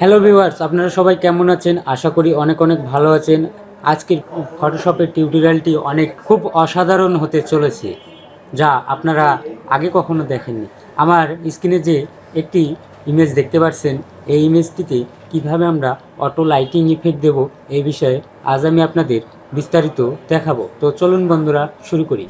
Hello viewers, আপনারা সবাই কেমন আছেন? আশা করি অনেক অনেক ভালো আছেন। আজকের ফটোশপের টিউটোরিয়ালটি খুব অসাধারণ হতে চলেছে, যা আপনারা আগে কখনো দেখেননি। আমার স্ক্রিনে যে একটি ইমেজ দেখতে পাচ্ছেন, এই ইমেজটিতে কিভাবে আমরা অটো লাইটিং ইফেক্ট দেব এই বিষয়ে আজ আমি আপনাদের বিস্তারিত দেখাবো। তো চলুন বন্ধুরা শুরু করি।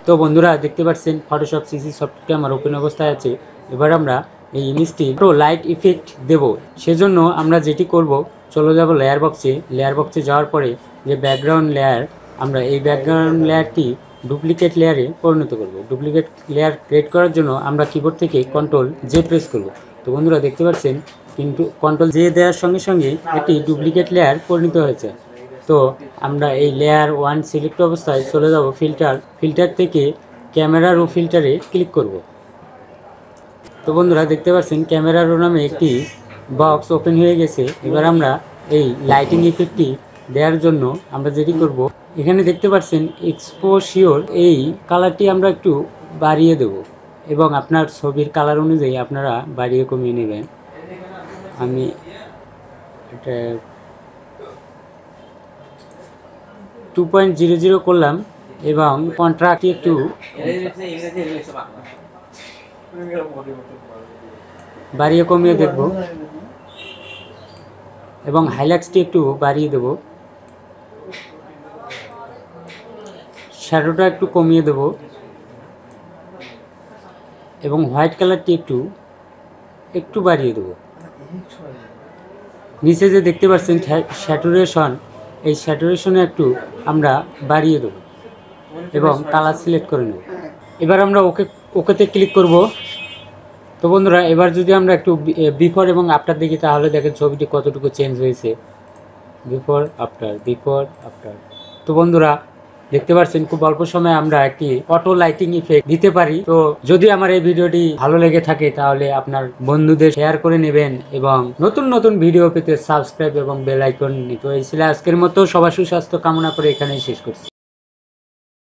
তো বন্ধুরা দেখতে পাচ্ছেন ফটোশপ সিসি সফটওয়্যারটি আমার ওপেন অবস্থায় আছে। এবার আমরা এই ইমেজটি লাইট ইফেক্ট দেব। সেজন্য আমরা যেটি করব, চলে যাব লেয়ার বক্সে যাওয়ার পরে যে ব্যাকগ্রাউন্ড লেয়ার, আমরা এই ব্যাকগ্রাউন্ড লেয়ারটি ডুপ্লিকেট লেয়ারে পরিণত করব। ডুপ্লিকেট লেয়ার ক্রিয়েট করার জন্য আমরা কিবোর্ড থেকে কন্ট্রোল জে প্রেস করব। তো বন্ধুরা দেখতে পাচ্ছেন কিন্তু কন্ট্রোল জে দেওয়ার সঙ্গে সঙ্গে একটি ডুপ্লিকেট লেয়ার পরিণত হয়েছে। তো আমরা এই লেয়ার 1 সিলেক্ট অবস্থায় চলে যাব ফিল্টার থেকে ক্যামেরা রো ফিল্টারে ক্লিক করব। তো বন্ধুরা দেখতে পাচ্ছেন ক্যামেরা রো নামে একটি বক্স ওপেন হয়ে গেছে। এবার আমরা এই লাইটিং ইফেক্টটি দেওয়ার জন্য আমরা যেটি করব, এখানে দেখতে পাচ্ছেন এক্সপোজিওর, এই কালারটি আমরা একটু বাড়িয়ে দেব এবং আপনার ছবির কালার অনুযায়ী আপনারা বাড়িয়ে কমিয়ে নেবেন। আমি এটা 2.00 করলাম এবং কন্ট্রাস্টটি একটু বাড়িয়ে কমিয়ে দেখব এবং হাইলাইটসটি একটু বাড়িয়ে দেব, শ্যাডোটা একটু কমিয়ে দেব এবং হোয়াইট কালারটি একটু বাড়িয়ে দেব। নিচে যে দেখতে পাচ্ছেন স্যাচুরেশন, এই স্যাচুরেশনে একটু আমরা বাড়িয়ে দেব এবং কালার সিলেক্ট করে নেব। এবার আমরা ওকেতে ক্লিক করব। তো বন্ধুরা এবার যদি আমরা একটু বিফোর এবং আফটার দেখি, তাহলে দেখেন ছবিটি কতটুকু চেঞ্জ হয়েছে। Before after. তো বন্ধুরা দেখতে পাচ্ছেন খুব অল্প সময়ে আমরা একটি অটো লাইটিং ইফেক্ট দিতে পারি। তো যদি আমার এই ভিডিওটি ভালো লেগে থাকে তাহলে আপনার বন্ধুদের শেয়ার করে নেবেন এবং নতুন নতুন ভিডিও পেতে সাবস্ক্রাইব এবং বেল আইকন। তো এই ছিল আজকের মতো, সবার সুস্বাস্থ্য কামনা করে এখানেই শেষ করছি।